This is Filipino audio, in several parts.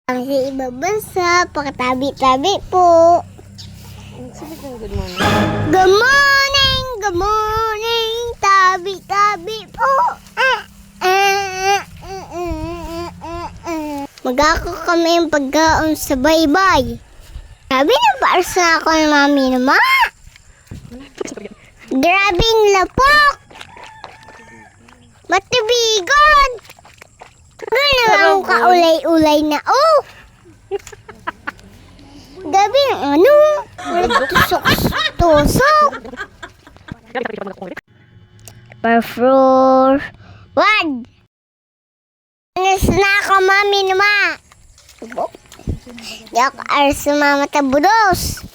Ang sa ibang bansa, pakatabi-tabi po. Sabi kang good morning. Good morning, good morning, tabi-tabi po. Magako kami yung pagkaon sa baybay. Sabi na paarsa ako ng mami naman. Grabing lapok. Matibigon. Ano ang kaulay-ulay na oh. Gabi ng ano? Tusok-tusok. Parfur. Wad! Anas na ako, mami naman. Yak arsa mama tabudos.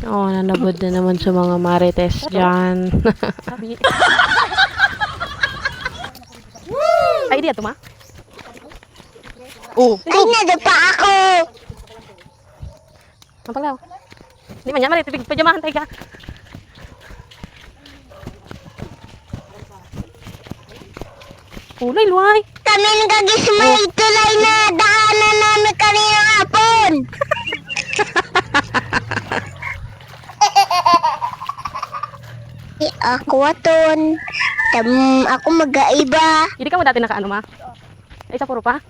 Oo, nanabod na naman sa mga marites dyan. Ay, di ato ma? Oo. Ay, nadapa ako. Mapaglaw. Hindi man yan, maritipig. Pajamahan tayo ka. Ulay, luay. Kami nagagismay tulay na daanan namin kanina hapon. Ako aton. Ako mag-aiba. Hindi ka mo dati nakaano ma? Ay, sa puro pa?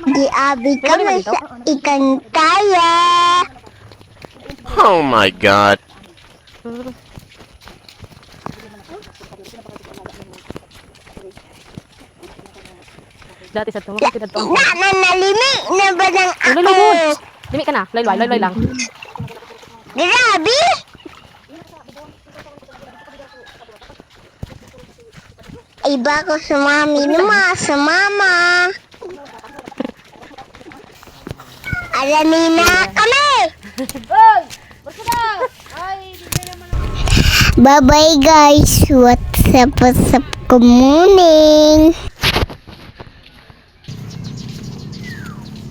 Di abi kami sa ikantaya. Oh my god. Dati sa tumo, kasi dati tumo. Nanalimi na ba ng Ulay, ako? lubos. Limi ka na. Loy lang. Grabe! Iba ko sa mami naman, sa mama. Alamin na kami! Bye-bye guys. What's up? Good morning.